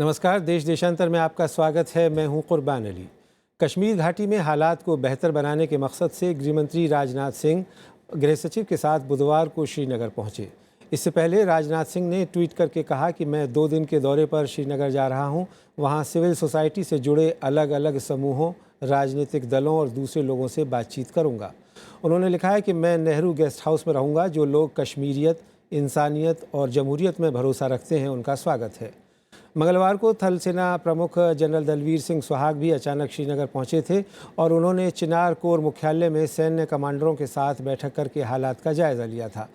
नमस्कार, देश देशांतर में आपका स्वागत है। मैं हूं कुर्बान अली। कश्मीर घाटी में हालात को बेहतर बनाने के मकसद से गृहमंत्री राजनाथ सिंह गृह सचिव के साथ बुधवार को श्रीनगर पहुंचे। इससे पहले राजनाथ सिंह ने ट्वीट करके कहा कि मैं 2 दिन के दौरे पर श्रीनगर जा रहा हूं। वहां सिविल सोसाइटी से जुड़े अलग अलग समूहों, राजनीतिक दलों और दूसरे लोगों से बातचीत करूंगा। उन्होंने लिखा है कि मैं नेहरू गेस्ट हाउस में रहूंगा। जो लोग कश्मीरियत, इंसानियत और जमहूरियत में भरोसा रखते हैं, उनका स्वागत है। मंगलवार को थल सेना प्रमुख जनरल दलवीर सिंह सुहाग भी अचानक श्रीनगर पहुंचे थे और उन्होंने चिनार कोर मुख्यालय में सैन्य कमांडरों के साथ बैठक करके हालात का जायज़ा लिया था।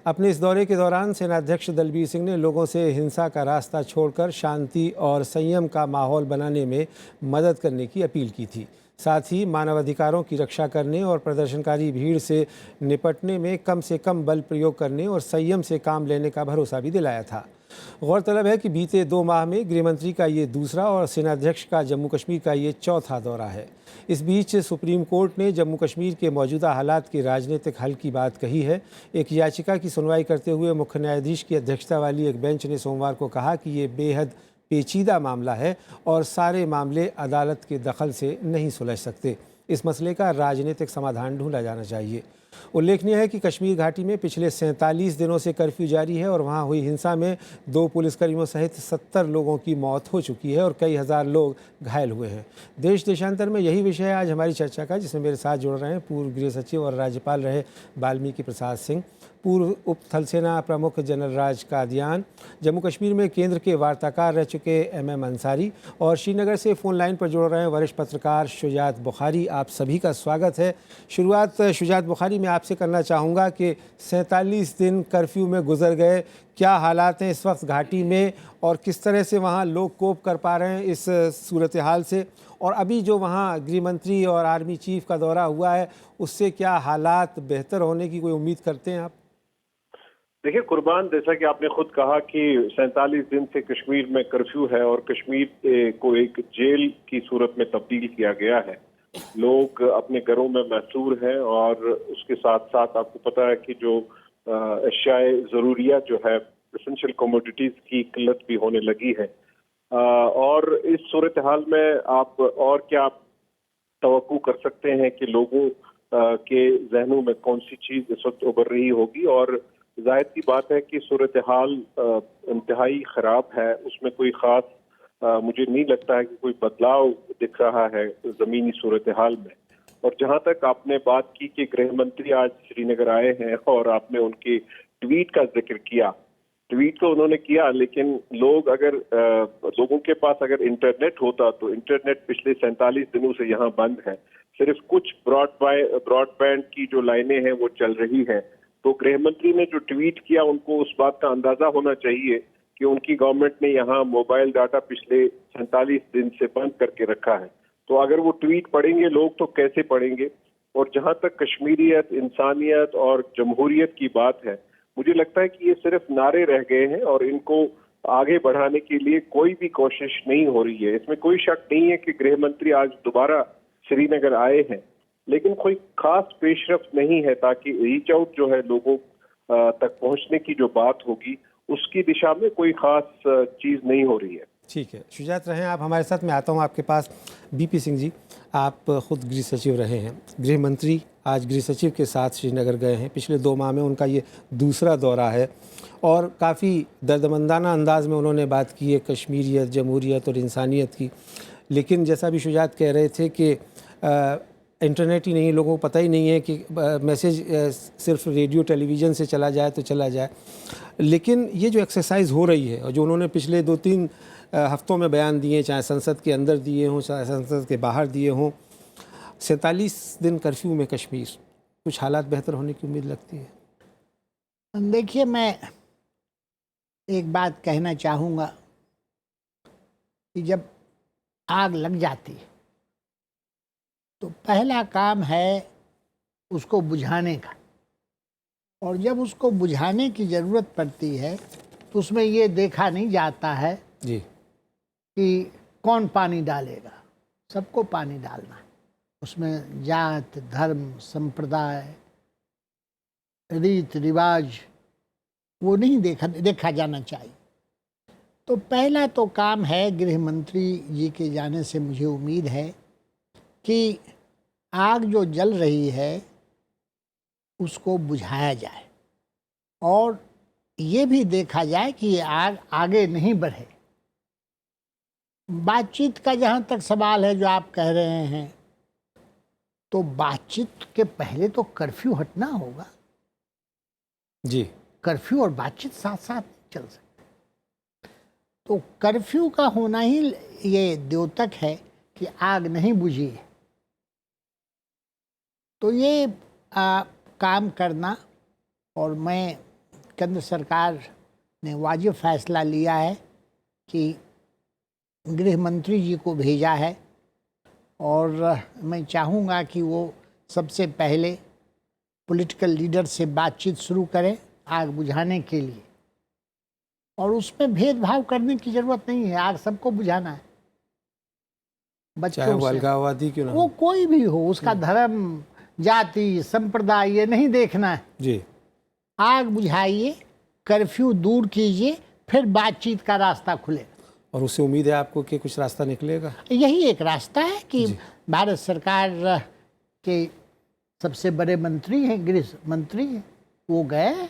अपने इस दौरे के दौरान सेनाध्यक्ष दलवीर सिंह ने लोगों से हिंसा का रास्ता छोड़कर शांति और संयम का माहौल बनाने में मदद करने की अपील की थी। साथ ही मानवाधिकारों की रक्षा करने और प्रदर्शनकारी भीड़ से निपटने में कम से कम बल प्रयोग करने और संयम से काम लेने का भरोसा भी दिलाया था। गौरतलब है कि बीते 2 माह में गृहमंत्री का ये दूसरा और सेनाध्यक्ष का जम्मू कश्मीर का ये चौथा दौरा है। इस बीच सुप्रीम कोर्ट ने जम्मू कश्मीर के मौजूदा हालात के राजनीतिक हल की बात कही है। एक याचिका की सुनवाई करते हुए मुख्य न्यायाधीश की अध्यक्षता वाली एक बेंच ने सोमवार को कहा कि ये बेहद पेचीदा मामला है और सारे मामले अदालत के दखल से नहीं सुलझ सकते। इस मसले का राजनीतिक समाधान ढूंढा जाना चाहिए। उल्लेखनीय है कि कश्मीर घाटी में पिछले 47 दिनों से कर्फ्यू जारी है और वहां हुई हिंसा में 2 पुलिसकर्मियों सहित 70 लोगों की मौत हो चुकी है और कई हजार लोग घायल हुए हैं। देश देशांतर में यही विषय है आज हमारी चर्चा का, जिसमें मेरे साथ जुड़ रहे हैं पूर्व गृह सचिव और राज्यपाल रहे वाल्मीकि प्रसाद सिंह, पूर्व उप थल सेना प्रमुख जनरल राज कादियान, जम्मू कश्मीर में केंद्र के वार्ताकार रह चुके MM अंसारी और श्रीनगर से फ़ोन लाइन पर जुड़ रहे हैं वरिष्ठ पत्रकार शुजात बुखारी। आप सभी का स्वागत है। शुरुआत शुजात बुखारी मैं आपसे करना चाहूँगा कि 47 दिन कर्फ्यू में गुजर गए, क्या हालात हैं इस वक्त घाटी में और किस तरह से वहाँ लोग कोप कर पा रहे हैं इस सूरत हाल से, और अभी जो वहाँ गृह मंत्री और आर्मी चीफ का दौरा हुआ है उससे क्या हालात बेहतर होने की कोई उम्मीद करते हैं आप? देखिए कुर्बान, जैसा कि आपने खुद कहा कि 47 दिन से कश्मीर में कर्फ्यू है और कश्मीर को एक जेल की सूरत में तब्दील किया गया है। लोग अपने घरों में महसूर हैं और उसके साथ साथ आपको पता है कि जो अशियाए ज़रूरिया जो है, एसेंशियल कमोडिटीज की किल्लत भी होने लगी है। और इस सूरत हाल में आप और क्या तवक्कु कर सकते हैं कि लोगों के जहनों में कौन सी चीज़ इस वक्त उभर रही होगी। और जाहिर सी बात है कि सूरत हाल इंतहाई ख़राब है, उसमें कोई ख़ास मुझे नहीं लगता है कि कोई बदलाव दिख रहा है ज़मीनी सूरत हाल में। और जहाँ तक आपने बात की कि गृह मंत्री आज श्रीनगर आए हैं और आपने उनके ट्वीट का जिक्र किया, ट्वीट तो उन्होंने किया, लेकिन लोगों के पास अगर इंटरनेट होता तो इंटरनेट पिछले 47 दिनों से यहाँ बंद है। सिर्फ कुछ ब्रॉडबैंड की जो लाइनें हैं वो चल रही हैं। तो गृह मंत्री ने जो ट्वीट किया, उनको उस बात का अंदाजा होना चाहिए कि उनकी गवर्नमेंट ने यहाँ मोबाइल डाटा पिछले 47 दिन से बंद करके रखा है। तो अगर वो ट्वीट पढ़ेंगे लोग तो कैसे पढ़ेंगे। और जहाँ तक कश्मीरियत, इंसानियत और जमहूरियत की बात है, मुझे लगता है कि ये सिर्फ नारे रह गए हैं और इनको आगे बढ़ाने के लिए कोई भी कोशिश नहीं हो रही है। इसमें कोई शक नहीं है कि गृह मंत्री आज दोबारा श्रीनगर आए हैं, लेकिन कोई खास पेशरफ्त नहीं है ताकि रीच आउट जो है लोगों तक पहुंचने की जो बात होगी उसकी दिशा में कोई खास चीज़ नहीं हो रही है। ठीक है, शुजात रहें आप हमारे साथ। मैं आता हूँ आपके पास। BP सिंह जी, आप खुद गृह सचिव रहे हैं। गृह मंत्री आज गृह सचिव के साथ श्रीनगर गए हैं। पिछले 2 माह में उनका ये दूसरा दौरा है और काफ़ी दर्दमंदाना अंदाज में उन्होंने बात की है कश्मीरियत, जमहूरियत और इंसानियत की। लेकिन जैसा भी शुजात कह रहे थे कि इंटरनेट ही नहीं, लोगों को पता ही नहीं है कि मैसेज सिर्फ रेडियो टेलीविज़न से चला जाए तो चला जाए। लेकिन ये जो एक्सरसाइज हो रही है और जो उन्होंने पिछले 2-3 हफ्तों में बयान दिए, चाहे संसद के अंदर दिए हों चाहे संसद के बाहर दिए हों, 47 दिन कर्फ्यू में कश्मीर, कुछ हालात बेहतर होने की उम्मीद लगती है? देखिए, मैं एक बात कहना चाहूँगा कि जब आग लग जाती है तो पहला काम है उसको बुझाने का, और जब उसको बुझाने की ज़रूरत पड़ती है तो उसमें ये देखा नहीं जाता है जी कि कौन पानी डालेगा। सबको पानी डालना है, उसमें जात, धर्म, संप्रदाय, रीत रिवाज वो नहीं देखा जाना चाहिए। तो पहला तो काम है, गृह मंत्री जी के जाने से मुझे उम्मीद है कि आग जो जल रही है उसको बुझाया जाए और ये भी देखा जाए कि ये आग आगे नहीं बढ़े। बातचीत का जहाँ तक सवाल है जो आप कह रहे हैं, तो बातचीत के पहले तो कर्फ्यू हटना होगा। जी, कर्फ्यू और बातचीत साथ साथ नहीं चल सकते। तो कर्फ्यू का होना ही ये द्योतक है कि आग नहीं बुझी है। तो ये काम करना, और मैं केंद्र सरकार ने वाजिब फैसला लिया है कि गृह मंत्री जी को भेजा है और मैं चाहूँगा कि वो सबसे पहले पॉलिटिकल लीडर से बातचीत शुरू करें आग बुझाने के लिए। और उसमें भेदभाव करने की ज़रूरत नहीं है, आग सबको बुझाना है। चाहे वो बच्चों से, अलगाववादी क्यों ना वो हो। कोई भी हो, उसका धर्म, जाति, संप्रदाय ये नहीं देखना है। जी, आग बुझाइए, कर्फ्यू दूर कीजिए, फिर बातचीत का रास्ता खुले। और उससे उम्मीद है आपको कि कुछ रास्ता निकलेगा। यही एक रास्ता है कि भारत सरकार के सबसे बड़े मंत्री हैं, गृह मंत्री हैं, वो गए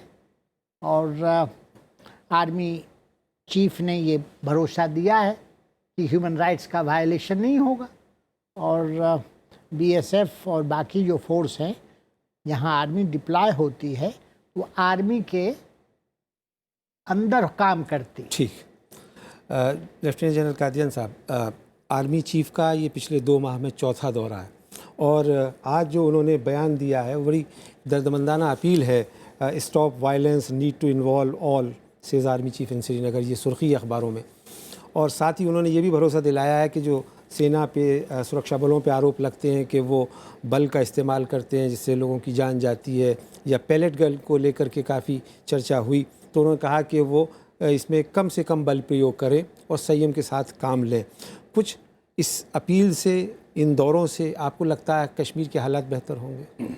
और आर्मी चीफ ने ये भरोसा दिया है कि ह्यूमन राइट्स का वायलेशन नहीं होगा। और बीएसएफ और बाकी जो फोर्स हैं, यहाँ आर्मी डिप्लॉय होती है, वो आर्मी के अंदर काम करती है। ठीक। लेफ्टिनेंट जनरल कादियान साहब, आर्मी चीफ का ये पिछले 2 माह में चौथा दौरा है और आज जो उन्होंने बयान दिया है वो बड़ी दर्दमंदाना अपील है। Stop violence, need to involve all, says army chief in Srinagar, ये सुर्खी अखबारों में। और साथ ही उन्होंने ये भी भरोसा दिलाया है कि जो सेना पे, सुरक्षा बलों पे आरोप लगते हैं कि वो बल का इस्तेमाल करते हैं जिससे लोगों की जान जाती है, या पैलेट गन को लेकर के काफ़ी चर्चा हुई, तो उन्होंने कहा कि वो इसमें कम से कम बल प्रयोग करें और संयम के साथ काम लें। कुछ इस अपील से, इन दौरों से आपको लगता है कश्मीर के हालात बेहतर होंगे?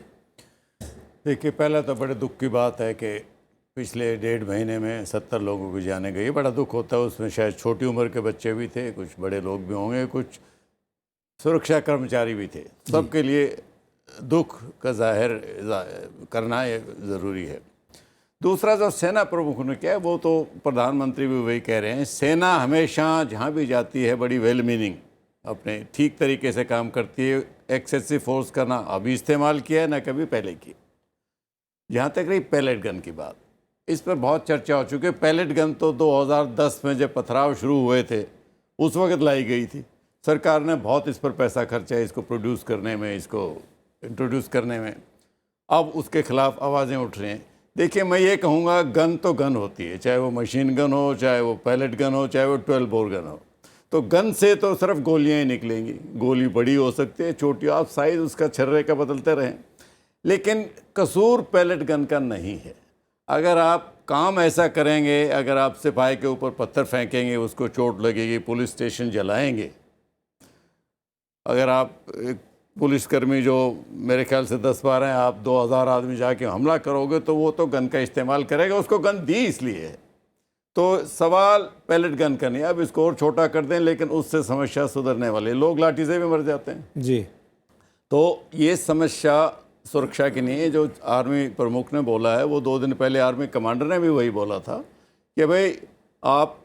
देखिए, पहला तो बड़े दुख की बात है कि पिछले 1.5 महीने में 70 लोगों की जानें गई। बड़ा दुख होता है, उसमें शायद छोटी उम्र के बच्चे भी थे, कुछ बड़े लोग भी होंगे, कुछ सुरक्षा कर्मचारी भी थे। सबके लिए दुख का जाहिर करना ये ज़रूरी है। दूसरा, जो सेना प्रमुख ने किया है, वो तो प्रधानमंत्री भी वही कह रहे हैं, सेना हमेशा जहाँ भी जाती है बड़ी वेल मीनिंग, अपने ठीक तरीके से काम करती है। एक्सेसिव फोर्स का ना अभी इस्तेमाल किया है ना कभी पहले की। जहाँ तक रही पैलेट गन की बात, इस पर बहुत चर्चा हो चुकी है। पैलेट गन तो 2010 में जब पथराव शुरू हुए थे उस वक्त लाई गई थी। सरकार ने बहुत इस पर पैसा खर्चा है, इसको प्रोड्यूस करने में, इसको इंट्रोड्यूस करने में। अब उसके खिलाफ आवाज़ें उठ रही हैं। देखिए, मैं ये कहूँगा, गन तो गन होती है, चाहे वो मशीन गन हो, चाहे वो पैलेट गन हो, चाहे वो 12 बोर गन हो। तो गन से तो सिर्फ गोलियाँ ही निकलेंगी। गोली बड़ी हो सकती है, छोटी, आप साइज़ उसका छर्रे का बदलते रहें। लेकिन कसूर पैलेट गन का नहीं है। अगर आप काम ऐसा करेंगे, अगर आप सिपाही के ऊपर पत्थर फेंकेंगे, उसको चोट लगेगी, पुलिस स्टेशन जलाएंगे, अगर आप पुलिसकर्मी जो मेरे ख्याल से 10-12 हैं, आप 2000 आदमी जाके हमला करोगे तो वो तो गन का इस्तेमाल करेगा। उसको गन दी इसलिए है। तो सवाल पैलेट गन का नहीं। अब इसको और छोटा कर दें, लेकिन उससे समस्या सुधरने वाली, लोग लाठी से भी मर जाते हैं जी। तो ये समस्या सुरक्षा की नहीं है। जो आर्मी प्रमुख ने बोला है, वो 2 दिन पहले आर्मी कमांडर ने भी वही बोला था कि भाई आप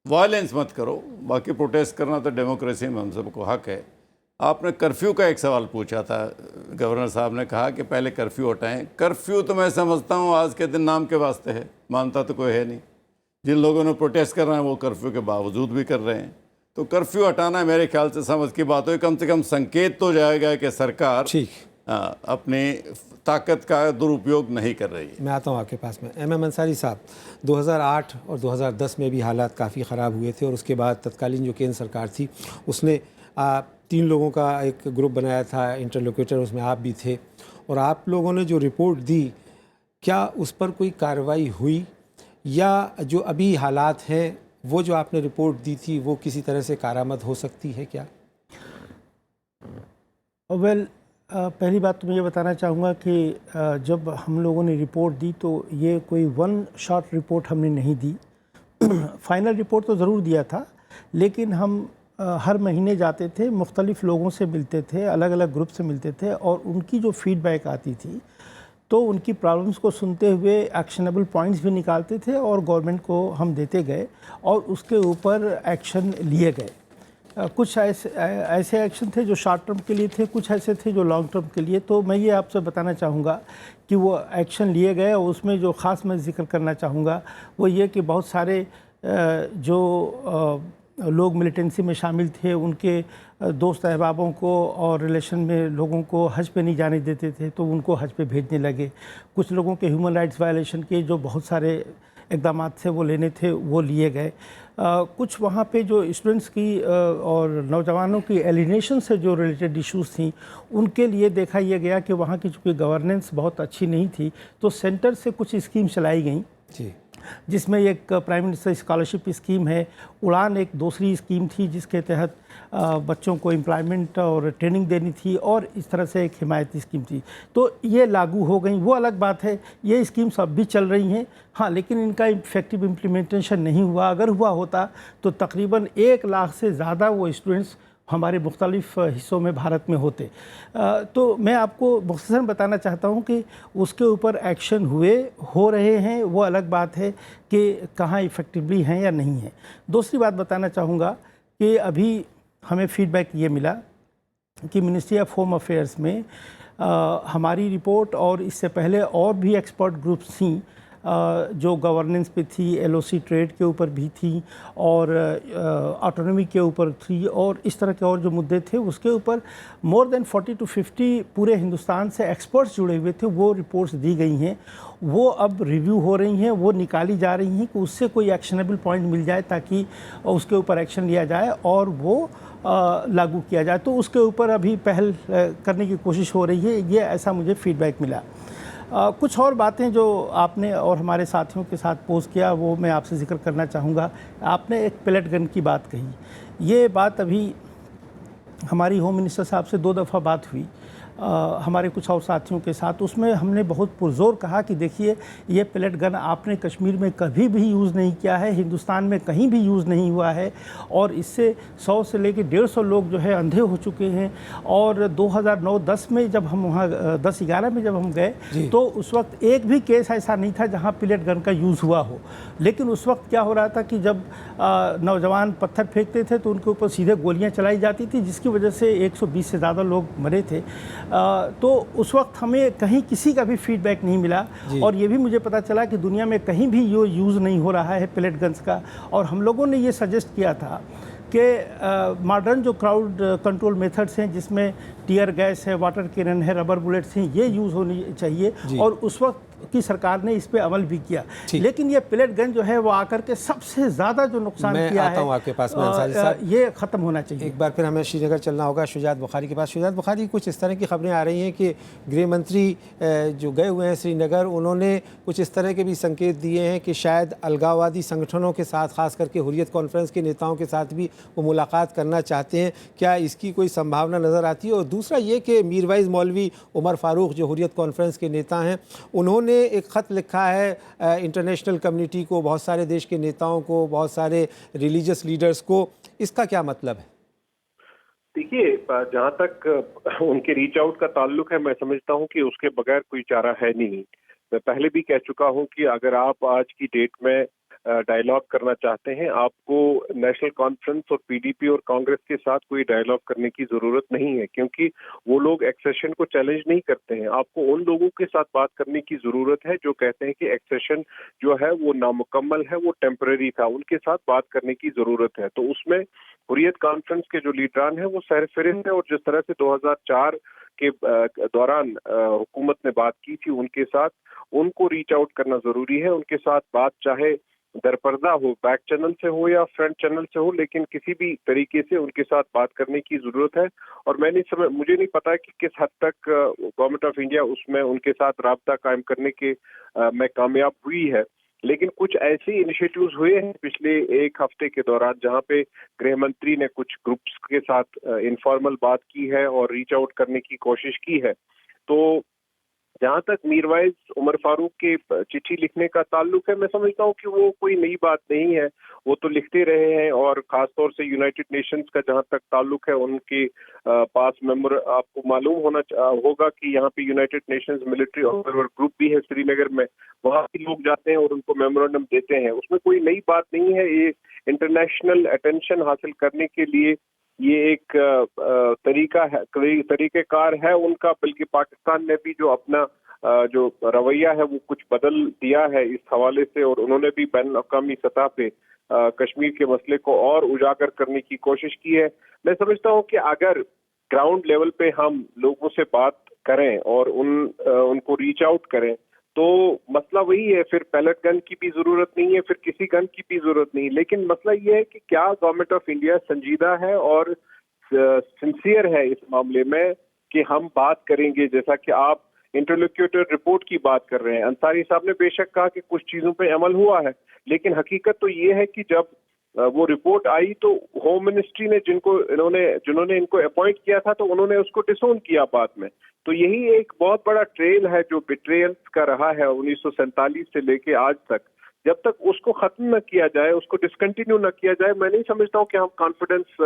वायलेंस मत करो, बाकी प्रोटेस्ट करना तो डेमोक्रेसी में हम सबको हक है। आपने कर्फ्यू का एक सवाल पूछा था, गवर्नर साहब ने कहा कि पहले कर्फ्यू हटाएं। कर्फ्यू तो मैं समझता हूँ आज के दिन नाम के वास्ते है, मानता तो कोई है नहीं। जिन लोगों ने प्रोटेस्ट करना है वो कर्फ्यू के बावजूद भी कर रहे हैं। तो कर्फ्यू हटाना मेरे ख्याल से समझ की बात हो। कम से कम संकेत तो जाएगा कि सरकार ठीक, अपनी ताकत का दुरुपयोग नहीं कर रही है। मैं आता हूँ आपके पास में। एम अंसारी साहब, 2008 और 2010 में भी हालात काफ़ी ख़राब हुए थे और उसके बाद तत्कालीन जो केंद्र सरकार थी उसने 3 लोगों का एक ग्रुप बनाया था, इंटरलोक्यूटर, उसमें आप भी थे। और आप लोगों ने जो रिपोर्ट दी, क्या उस पर कोई कार्रवाई हुई, या जो अभी हालात हैं वो जो आपने रिपोर्ट दी थी वो किसी तरह से कारामद हो सकती है क्या? वेल, पहली बात तो मैं ये बताना चाहूँगा कि जब हम लोगों ने रिपोर्ट दी तो ये कोई वन शॉट रिपोर्ट हमने नहीं दी। फाइनल रिपोर्ट तो ज़रूर दिया था, लेकिन हम हर महीने जाते थे, मुख्तलिफ़ लोगों से मिलते थे, अलग अलग ग्रुप से मिलते थे, और उनकी जो फीडबैक आती थी तो उनकी प्रॉब्लम्स को सुनते हुए एक्शनेबल पॉइंट्स भी निकालते थे और गवर्नमेंट को हम देते गए और उसके ऊपर एक्शन लिए गए। कुछ ऐसे एक्शन थे जो शॉर्ट टर्म के लिए थे, कुछ ऐसे थे जो लॉन्ग टर्म के लिए। तो मैं ये आपसे बताना चाहूँगा कि वो एक्शन लिए गए, और उसमें जो ख़ास मैं जिक्र करना चाहूँगा वो ये कि बहुत सारे जो लोग मिलिटेंसी में शामिल थे, उनके दोस्त अहबाबों को और रिलेशन में लोगों को हज पे नहीं जाने देते थे, तो उनको हज पे भेजने लगे। कुछ लोगों के ह्यूमन राइट्स वायलेशन के जो बहुत सारे इक़दाम थे वो लेने थे, वो लिए गए। कुछ वहाँ पे जो स्टूडेंट्स की और नौजवानों की एलिनेशन से जो रिलेटेड इश्यूज़ थी, उनके लिए देखा यह गया कि वहाँ की चूँकि गवर्नेंस बहुत अच्छी नहीं थी, तो सेंटर से कुछ स्कीम चलाई गई जी, जिसमें एक प्राइम मिनिस्टर स्कॉलरशिप स्कीम है, उड़ान एक दूसरी स्कीम थी जिसके तहत बच्चों को एम्प्लॉयमेंट और ट्रेनिंग देनी थी, और इस तरह से एक हिमायती स्कीम थी। तो ये लागू हो गई, वो अलग बात है। ये स्कीम्स अब भी चल रही हैं, हाँ, लेकिन इनका इफेक्टिव इम्प्लीमेंटेशन नहीं हुआ। अगर हुआ होता तो तकरीबन 1 लाख से ज़्यादा वो स्टूडेंट्स हमारे मुख्तलिफ़ हिस्सों में भारत में होते। तो मैं आपको मुख्तसरन बताना चाहता हूँ कि उसके ऊपर एक्शन हो रहे हैं, वो अलग बात है कि कहाँ इफ़ेक्टिवली हैं या नहीं हैं। दूसरी बात बताना चाहूँगा कि अभी हमें फ़ीडबैक ये मिला कि मिनिस्ट्री ऑफ होम अफेयर्स में हमारी रिपोर्ट और इससे पहले और भी एक्सपर्ट ग्रुप्स थी जो गवर्नेंस पे थी, एलओसी ट्रेड के ऊपर भी थी, और ऑटोनॉमी के ऊपर थी, और इस तरह के और जो मुद्दे थे उसके ऊपर मोर देन 40 to 50 पूरे हिंदुस्तान से एक्सपर्ट्स जुड़े हुए थे। वो रिपोर्ट्स दी गई हैं, वो अब रिव्यू हो रही हैं, वो निकाली जा रही हैं कि उससे कोई एक्शनेबल पॉइंट मिल जाए ताकि उसके ऊपर एक्शन लिया जाए और वो लागू किया जाए। तो उसके ऊपर अभी पहल करने की कोशिश हो रही है, ये ऐसा मुझे फीडबैक मिला। कुछ और बातें जो आपने और हमारे साथियों के साथ पोस्ट किया वो मैं आपसे जिक्र करना चाहूँगा। आपने एक पेलेट गन की बात कही, ये बात अभी हमारी होम मिनिस्टर साहब से 2 दफ़ा बात हुई हमारे कुछ और साथियों के साथ। उसमें हमने बहुत पुरजोर कहा कि देखिए, ये पेलेट गन आपने कश्मीर में कभी भी यूज़ नहीं किया है, हिंदुस्तान में कहीं भी यूज़ नहीं हुआ है, और इससे 100 से लेकर 150 लोग जो है अंधे हो चुके हैं। और 2009-10 में जब हम वहाँ 10-11 में जब हम गए तो उस वक्त एक भी केस ऐसा नहीं था जहाँ पेलेट गन का यूज़ हुआ हो। लेकिन उस वक्त क्या हो रहा था कि जब नौजवान पत्थर फेंकते थे तो उनके ऊपर सीधे गोलियाँ चलाई जाती थी, जिसकी वजह से 120 से ज़्यादा लोग मरे थे। तो उस वक्त हमें कहीं किसी का भी फीडबैक नहीं मिला, और ये भी मुझे पता चला कि दुनिया में कहीं भी ये यूज़ नहीं हो रहा है पेलेट गन्स का। और हम लोगों ने ये सजेस्ट किया था कि मॉडर्न जो क्राउड कंट्रोल मेथड्स हैं, जिसमें टीयर गैस है, वाटर कैनन है, रबर बुलेट्स हैं, ये यूज़ होनी चाहिए, और उस वक्त की सरकार ने इस पे अमल भी किया। लेकिन ये पेलेट गन जो है वो आकर के सबसे ज़्यादा जो नुकसान किया है, आपके पास में अंसारी साहब, ये ख़त्म होना चाहिए। एक बार फिर हमें श्रीनगर चलना होगा शुजात बुखारी के पास। शुजात बुखारी, कुछ इस तरह की खबरें आ रही हैं कि गृह मंत्री जो गए हुए हैं श्रीनगर, उन्होंने कुछ इस तरह के भी संकेत दिए हैं कि शायद अलगाववादी संगठनों के साथ, खास करके हुर्रियत कॉन्फ्रेंस के नेताओं के साथ भी वो मुलाकात करना चाहते हैं। क्या इसकी कोई संभावना नज़र आती है? और दूसरा ये कि मीरवाइज़ मौलवी उमर फारूक जो हुर्रियत कॉन्फ्रेंस के नेता हैं, उन्होंने एक ख़त लिखा है इंटरनेशनल कम्युनिटी को, बहुत सारे देश के नेताओं को, बहुत सारे रिलीजियस लीडर्स को। इसका क्या मतलब है? देखिए, जहाँ तक उनके रीच आउट का ताल्लुक है, मैं समझता हूँ कि उसके बगैर कोई चारा है नहीं। मैं पहले भी कह चुका हूँ कि अगर आप आज की डेट में डायलॉग करना चाहते हैं, आपको नेशनल कॉन्फ्रेंस और पीडीपी और कांग्रेस के साथ कोई डायलॉग करने की जरूरत नहीं है, क्योंकि वो लोग एक्सेशन को चैलेंज नहीं करते हैं। आपको उन लोगों के साथ बात करने की जरूरत है जो कहते हैं कि एक्सेशन जो है वो नामुकम्मल है, वो टेम्पररी था, उनके साथ बात करने की जरूरत है। तो उसमें हुर्रियत कॉन्फ्रेंस के जो लीडरान है वो सरफहरिस्त है, और जिस तरह से 2004 के दौरान हुकूमत ने बात की थी उनके साथ, उनको रीच आउट करना जरूरी है। उनके साथ बात चाहे दरपर्दा हो, बैक चैनल से हो या फ्रंट चैनल से हो, लेकिन किसी भी तरीके से उनके साथ बात करने की जरूरत है। और मुझे नहीं पता कि किस हद तक गवर्नमेंट ऑफ इंडिया उसमें उनके साथ राब्ता कायम करने के में कामयाब हुई है, लेकिन कुछ ऐसे इनिशिएटिव्स हुए हैं पिछले 1 हफ्ते के दौरान जहां पे गृह मंत्री ने कुछ ग्रुप्स के साथ इनफॉर्मल बात की है और रीच आउट करने की कोशिश की है। तो जहां तक मीरवाइज उमर फारूक के चिट्ठी लिखने का ताल्लुक है, मैं समझता हूं कि वो कोई नई बात नहीं है, वो तो लिखते रहे हैं। और खासतौर से यूनाइटेड नेशंस का जहां तक ताल्लुक है, उनके पास मेंबर आपको मालूम होगा कि यहाँ पे United Nations military observer group भी है श्रीनगर में, वहाँ भी लोग जाते हैं और उनको मेमोरेंडम देते हैं। उसमें कोई नई बात नहीं है। ये इंटरनेशनल अटेंशन हासिल करने के लिए ये एक तरीक़ेकार है उनका, बल्कि पाकिस्तान ने भी जो अपना जो रवैया है वो कुछ बदल दिया है इस हवाले से, और उन्होंने भी बैन अक़वामी सतह पे कश्मीर के मसले को और उजागर करने की कोशिश की है। मैं समझता हूँ कि अगर ग्राउंड लेवल पे हम लोगों से बात करें और उनको रीच आउट करें, तो मसला वही है। फिर पैलेट गन की भी जरूरत नहीं है, फिर किसी गन की भी जरूरत नहीं, लेकिन मसला ये है कि क्या गवर्नमेंट ऑफ इंडिया संजीदा है और सिंसियर है इस मामले में कि हम बात करेंगे। जैसा कि आप इंटरलोक्यूटर रिपोर्ट की बात कर रहे हैं, अंसारी साहब ने बेशक कहा कि कुछ चीजों पे अमल हुआ है, लेकिन हकीकत तो ये है कि जब वो रिपोर्ट आई तो होम मिनिस्ट्री ने जिन्होंने इनको अपॉइंट किया था, तो उन्होंने उसको डिसोन किया बाद में। तो यही एक बहुत बड़ा ट्रेल है जो बिट्रेयल्स का रहा है 1947 से लेके आज तक। जब तक उसको खत्म न किया जाए, उसको डिसकंटिन्यू न किया जाए, मैं नहीं समझता हूँ कि हम कॉन्फिडेंस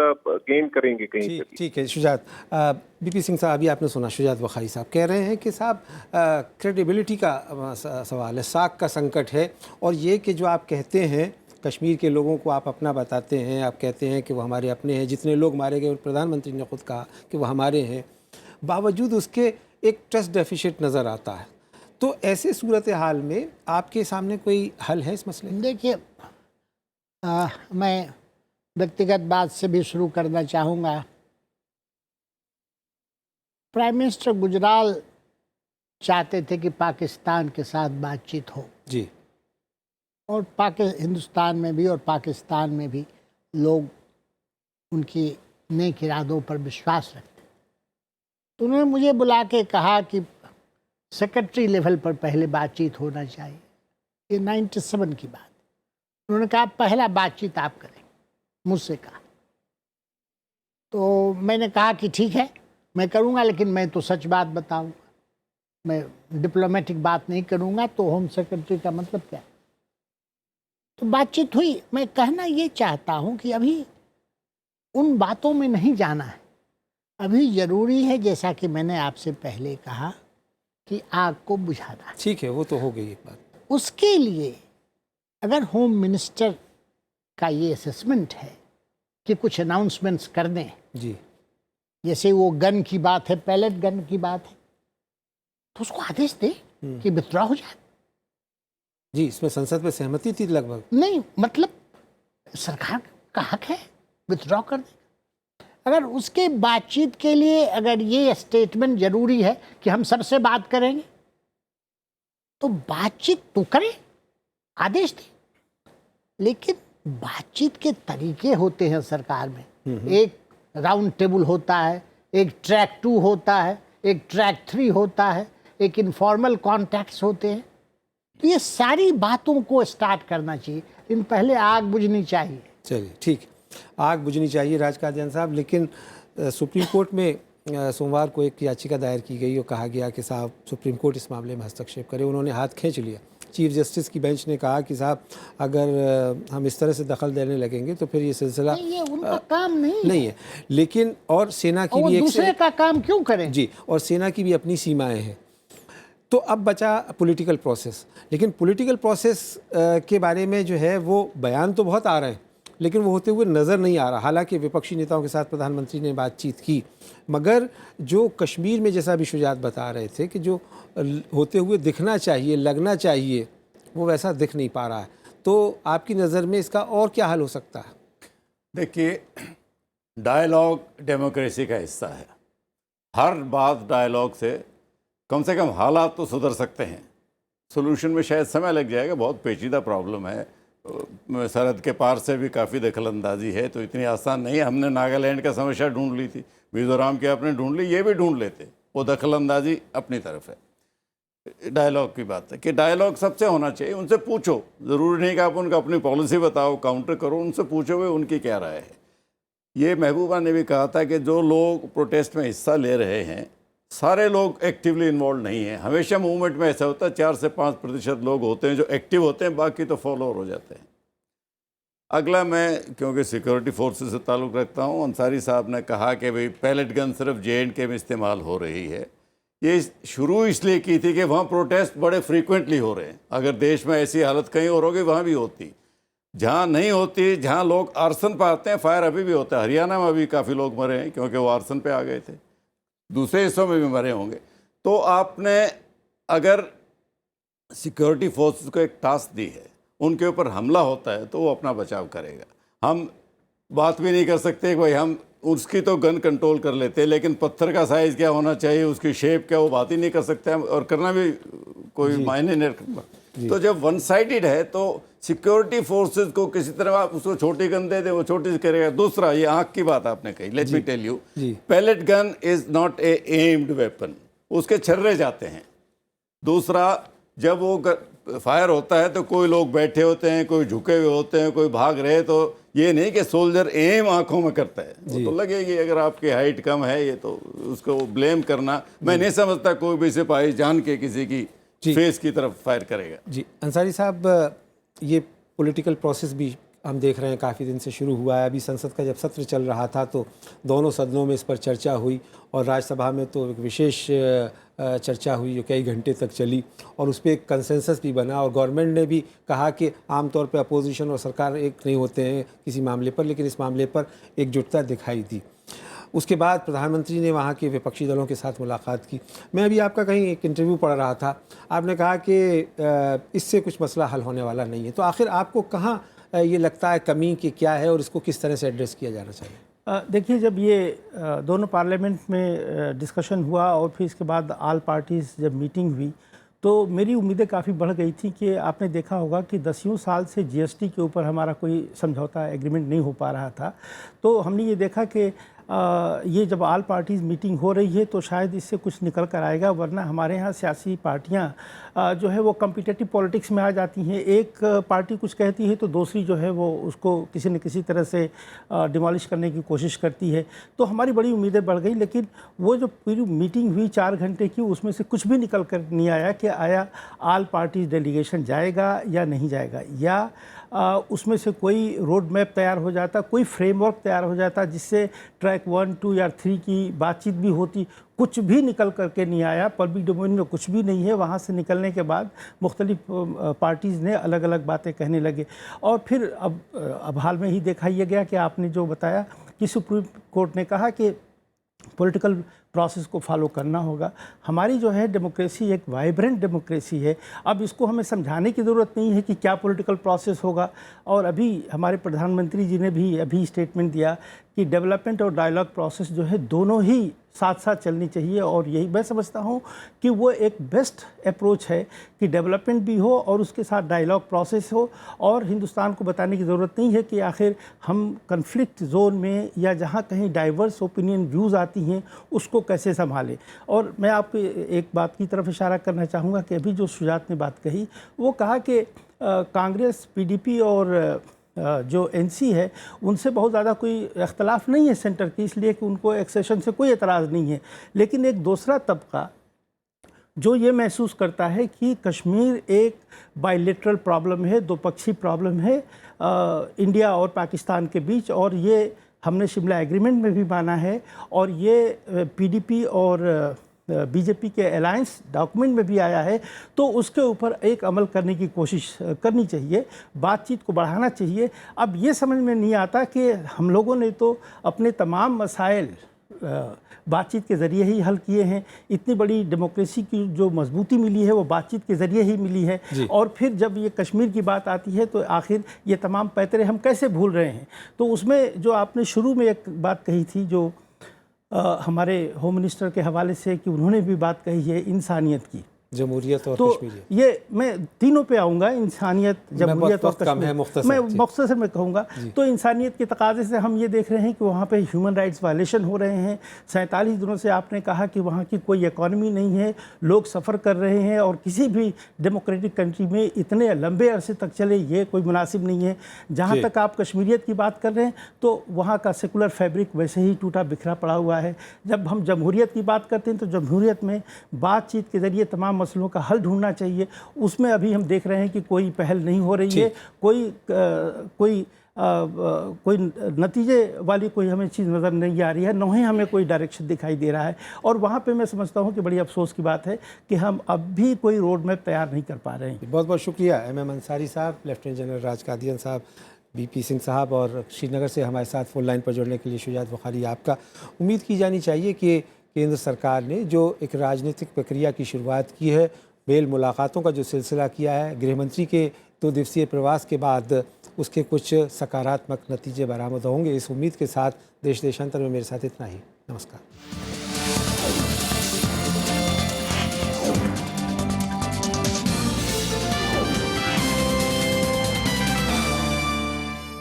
गेन करेंगे कहीं पे भी। ठीक है शुजात। बीपी सिंह साहब, अभी आपने सुना शुजात वखाई साहब कह रहे हैं कि साहब क्रेडिबिलिटी का सवाल है, साख का संकट है, और ये कि जो आप कहते हैं कश्मीर के लोगों को आप अपना बताते हैं, आप कहते हैं कि वो हमारे अपने हैं, जितने लोग मारे गए और प्रधानमंत्री ने खुद कहा कि वो हमारे हैं, बावजूद उसके एक ट्रस्ट डेफिसिट नज़र आता है। तो ऐसे सूरत हाल में आपके सामने कोई हल है इस मसले में? देखिए, मैं व्यक्तिगत बात से भी शुरू करना चाहूँगा। प्राइम मिनिस्टर गुजराल चाहते थे कि पाकिस्तान के साथ बातचीत हो जी, और हिंदुस्तान में भी और पाकिस्तान में भी लोग उनकी नेक इरादों पर विश्वास रखते। तो उन्होंने मुझे बुला के कहा कि सेक्रेटरी लेवल पर पहले बातचीत होना चाहिए। ये 97 की बात। उन्होंने कहा पहला बातचीत आप करें, मुझसे कहा। तो मैंने कहा कि ठीक है मैं करूँगा, लेकिन मैं तो सच बात बताऊँगा, मैं डिप्लोमेटिक बात नहीं करूँगा। तो होम सेक्रेटरी का मतलब क्या है? तो बातचीत हुई। मैं कहना ये चाहता हूँ कि अभी उन बातों में नहीं जाना है। अभी ज़रूरी है, जैसा कि मैंने आपसे पहले कहा, कि आग को बुझाना है। ठीक है, वो तो हो गई एक बात। उसके लिए अगर होम मिनिस्टर का ये असेसमेंट है कि कुछ अनाउंसमेंट्स कर दें, जी, जैसे वो गन की बात है, पैलेट गन की बात है, तो उसको आदेश दे कि विथड्रॉ हो जाए। जी, इसमें संसद में सहमति थी लगभग। नहीं, मतलब सरकार का हक है विथड्रॉ कर दे। अगर उसके बातचीत के लिए अगर ये स्टेटमेंट जरूरी है कि हम सबसे बात करेंगे, तो बातचीत तो करें, आदेश दे। लेकिन बातचीत के तरीके होते हैं सरकार में। एक राउंड टेबल होता है, एक ट्रैक 2 होता है, एक ट्रैक 3 होता है, एक इनफॉर्मल कॉन्टैक्ट्स होते हैं। तो ये सारी बातों को स्टार्ट करना चाहिए, लेकिन पहले आग बुझनी चाहिए। चलिए ठीक, आग बुझनी चाहिए राजकादियान साहब। लेकिन सुप्रीम कोर्ट में सोमवार को एक याचिका दायर की गई और कहा गया कि साहब सुप्रीम कोर्ट इस मामले में हस्तक्षेप करे। उन्होंने हाथ खींच लिया। चीफ जस्टिस की बेंच ने कहा कि साहब अगर हम इस तरह से दखल देने लगेंगे तो फिर ये सिलसिला नहीं, ये उनका काम नहीं है। लेकिन और सेना की भी दूसरे का काम क्यों करें? जी, और सेना की भी अपनी सीमाएं हैं। तो अब बचा पॉलिटिकल प्रोसेस। लेकिन पॉलिटिकल प्रोसेस के बारे में जो है वो बयान तो बहुत आ रहे हैं, लेकिन वो होते हुए नज़र नहीं आ रहा। हालांकि विपक्षी नेताओं के साथ प्रधानमंत्री ने बातचीत की, मगर जो कश्मीर में, जैसा अभी शुजात बता रहे थे, कि जो होते हुए दिखना चाहिए, लगना चाहिए, वो वैसा दिख नहीं पा रहा है। तो आपकी नज़र में इसका और क्या हल हो सकता है? देखिए, डायलॉग डेमोक्रेसी का हिस्सा है। हर बात डायलॉग से कम हालात तो सुधर सकते हैं। सोल्यूशन में शायद समय लग जाएगा, बहुत पेचीदा प्रॉब्लम है। सरहद के पार से भी काफ़ी दखलंदाजी है, तो इतनी आसान नहीं है। हमने नागालैंड का समस्या ढूंढ ली थी, मिज़ोरम की आपने ढूंढ ली, ये भी ढूंढ लेते। वो दखलंदाजी अपनी तरफ है। डायलॉग की बात है कि डायलॉग सबसे होना चाहिए। उनसे पूछो, ज़रूरी नहीं कि आप उनको अपनी पॉलिसी बताओ, काउंटर करो, उनसे पूछो वे उनकी क्या राय है। ये महबूबा ने भी कहा था कि जो लोग प्रोटेस्ट में हिस्सा ले रहे हैं, सारे लोग एक्टिवली इन्वॉल्व नहीं हैं। हमेशा मूवमेंट में ऐसा होता है 4 से 5% लोग होते हैं जो एक्टिव होते हैं, बाकी तो फॉलोअर हो जाते हैं। अगला, मैं क्योंकि सिक्योरिटी फोर्सेस से ताल्लुक़ रखता हूँ, अंसारी साहब ने कहा कि भाई पैलेट गन सिर्फ JNK में इस्तेमाल हो रही है। ये शुरू इसलिए की थी कि वहाँ प्रोटेस्ट बड़े फ्रीक्वेंटली हो रहे हैं। अगर देश में ऐसी हालत कहीं और होगी वहाँ भी होती, जहाँ नहीं होती, जहाँ लोग आर्सन पर आते हैं, फायर अभी भी होता है। हरियाणा में भी काफ़ी लोग मरे हैं क्योंकि वो आर्सन पे आ गए थे, दूसरे हिस्सों में भी मरे होंगे। तो आपने अगर सिक्योरिटी फोर्सेस को एक टास्क दी है, उनके ऊपर हमला होता है तो वो अपना बचाव करेगा। हम बात भी नहीं कर सकते कि भाई हम उसकी तो गन कंट्रोल कर लेते हैं, लेकिन पत्थर का साइज़ क्या होना चाहिए, उसकी शेप क्या, वो बात ही नहीं कर सकते हम, और करना भी कोई मायने नहीं रखता। तो जब वन साइडेड है तो सिक्योरिटी फोर्सेस को किसी तरह आप उसको छोटी गन दे दे, वो छोटी से करेगा। दूसरा, ये आँख की बात आपने कही, let me tell you, pellet gun is not a aimed weapon, उसके छर्रे जाते हैं। दूसरा, जब वो फायर होता है तो कोई लोग बैठे होते हैं, कोई झुके हुए होते हैं, कोई भाग रहे, तो ये नहीं कि सोल्जर एम आंखों में करता है, वो तो लगेगी। अगर आपकी हाइट कम है, ये तो उसको ब्लेम करना, मैं नहीं समझता कोई भी सिपाही जान के किसी की फेस की तरफ फायर करेगा। जी अंसारी साहब, ये पॉलिटिकल प्रोसेस भी हम देख रहे हैं काफ़ी दिन से शुरू हुआ है। अभी संसद का जब सत्र चल रहा था तो दोनों सदनों में इस पर चर्चा हुई, और राज्यसभा में तो एक विशेष चर्चा हुई जो कई घंटे तक चली, और उस पर एक कंसेंसस भी बना। और गवर्नमेंट ने भी कहा कि आमतौर पर अपोजिशन और सरकार एक नहीं होते हैं किसी मामले पर, लेकिन इस मामले पर एकजुटता दिखाई दी। उसके बाद प्रधानमंत्री ने वहाँ के विपक्षी दलों के साथ मुलाकात की। मैं अभी आपका कहीं एक इंटरव्यू पढ़ रहा था, आपने कहा कि इससे कुछ मसला हल होने वाला नहीं है। तो आखिर आपको कहाँ ये लगता है कमी कि क्या है और इसको किस तरह से एड्रेस किया जाना चाहिए? देखिए, जब ये दोनों पार्लियामेंट में डिस्कशन हुआ और फिर इसके बाद ऑल पार्टीज़ जब मीटिंग हुई, तो मेरी उम्मीदें काफ़ी बढ़ गई थी कि आपने देखा होगा कि 10 साल से GST के ऊपर हमारा कोई समझौता एग्रीमेंट नहीं हो पा रहा था। तो हमने ये देखा कि ये जब ऑल पार्टीज़ मीटिंग हो रही है तो शायद इससे कुछ निकल कर आएगा, वरना हमारे यहाँ सियासी पार्टियाँ जो है वो कम्पिटिटिव पॉलिटिक्स में आ जाती हैं। एक पार्टी कुछ कहती है तो दूसरी जो है वो उसको किसी न किसी तरह से डिमोलिश करने की कोशिश करती है। तो हमारी बड़ी उम्मीदें बढ़ गई, लेकिन वो जो पूरी मीटिंग हुई 4 घंटे की, उसमें से कुछ भी निकल कर नहीं आया कि आया ऑल पार्टीज़ डेलीगेशन जाएगा या नहीं जाएगा, या उसमें से कोई रोड मैप तैयार हो जाता, कोई फ्रेमवर्क तैयार हो जाता जिससे ट्रैक 1, 2 या 3 की बातचीत भी होती। कुछ भी निकल करके नहीं आया, पब्लिक डोमेन में कुछ भी नहीं है। वहाँ से निकलने के बाद मुख्तलिफ पार्टीज़ ने अलग अलग बातें कहने लगे, और फिर अब हाल में ही देखा यह गया कि आपने जो बताया कि सुप्रीम कोर्ट ने कहा कि पॉलिटिकल प्रोसेस को फॉलो करना होगा। हमारी जो है डेमोक्रेसी एक वाइब्रेंट डेमोक्रेसी है। अब इसको हमें समझाने की ज़रूरत नहीं है कि क्या पॉलिटिकल प्रोसेस होगा। और अभी हमारे प्रधानमंत्री जी ने भी अभी स्टेटमेंट दिया कि डेवलपमेंट और डायलॉग प्रोसेस जो है दोनों ही साथ साथ चलनी चाहिए, और यही मैं समझता हूँ कि वो एक बेस्ट अप्रोच है कि डेवलपमेंट भी हो और उसके साथ डायलॉग प्रोसेस हो। और हिंदुस्तान को बताने की ज़रूरत नहीं है कि आखिर हम कन्फ्लिक्ट जोन में या जहाँ कहीं डाइवर्स ओपिनियन व्यूज़ आती हैं उसको कैसे संभालें। और मैं आपको एक बात की तरफ इशारा करना चाहूँगा कि अभी जो शुजात ने बात कही, वो कहा कि कांग्रेस, PDP और जो NC है उनसे बहुत ज़्यादा कोई इख्तलाफ नहीं है सेंटर की, इसलिए कि उनको एक्सेशन से कोई एतराज़ नहीं है। लेकिन एक दूसरा तबका जो ये महसूस करता है कि कश्मीर एक बायलेटरल प्रॉब्लम है, दोपक्षी प्रॉब्लम है इंडिया और पाकिस्तान के बीच, और ये हमने शिमला एग्रीमेंट में भी माना है, और ये PDP और BJP के अलायंस डॉक्यूमेंट में भी आया है। तो उसके ऊपर एक अमल करने की कोशिश करनी चाहिए, बातचीत को बढ़ाना चाहिए। अब ये समझ में नहीं आता कि हम लोगों ने तो अपने तमाम मसाइल बातचीत के ज़रिए ही हल किए हैं। इतनी बड़ी डेमोक्रेसी की जो मजबूती मिली है वो बातचीत के ज़रिए ही मिली है। और फिर जब ये कश्मीर की बात आती है तो आखिर ये तमाम पैतरे हम कैसे भूल रहे हैं। तो उसमें जो आपने शुरू में एक बात कही थी जो हमारे होम मिनिस्टर के हवाले से, कि उन्होंने भी बात कही है इंसानियत की। जमहूरियत और तो कश्मीरियत। ये मैं तीनों पे आऊँगा, इंसानियत, जमहूरियत और वक्त कम है, कश्मीर। मुख्तसर, मैं जी। मुख्तसर में कहूँगा तो इंसानियत के तकाजे से हम ये देख रहे हैं कि वहाँ पे ह्यूमन राइट्स वायलेशन हो रहे हैं। 47 दिनों से आपने कहा कि वहाँ की कोई इकॉनमी नहीं है, लोग सफ़र कर रहे हैं, और किसी भी डेमोक्रेटिक कंट्री में इतने लंबे अरसे तक चले ये कोई मुनासिब नहीं है। जहाँ तक आप कश्मीरियत की बात कर रहे हैं तो वहाँ का सेकुलर फैब्रिक वैसे ही टूटा बिखरा पड़ा हुआ है। जब हम जमहूरियत की बात करते हैं तो जमहूरियत में बातचीत के ज़रिए तमाम मसलों का हल ढूंढना चाहिए। उसमें अभी हम देख रहे हैं कि कोई पहल नहीं हो रही है, कोई नतीजे वाली कोई हमें चीज़ नज़र नहीं आ रही है, न ही हमें कोई डायरेक्शन दिखाई दे रहा है। और वहाँ पे मैं समझता हूँ कि बड़ी अफसोस की बात है कि हम अब भी कोई रोड मैप तैयार नहीं कर पा रहे हैं। बहुत बहुत शुक्रिया MM अंसारी साहब, लेफ्टिनेंट जनरल राज कादियान साहब, BP सिंह साहब, और श्रीनगर से हमारे साथ फ़ोन लाइन पर जुड़ने के लिए शुजात बुखारी आपका। उम्मीद की जानी चाहिए कि केंद्र सरकार ने जो एक राजनीतिक प्रक्रिया की शुरुआत की है, मेल मुलाकातों का जो सिलसिला किया है, गृहमंत्री के 2 दिवसीय प्रवास के बाद उसके कुछ सकारात्मक नतीजे बरामद होंगे। इस उम्मीद के साथ देश देशांतर में मेरे साथ इतना ही। नमस्कार।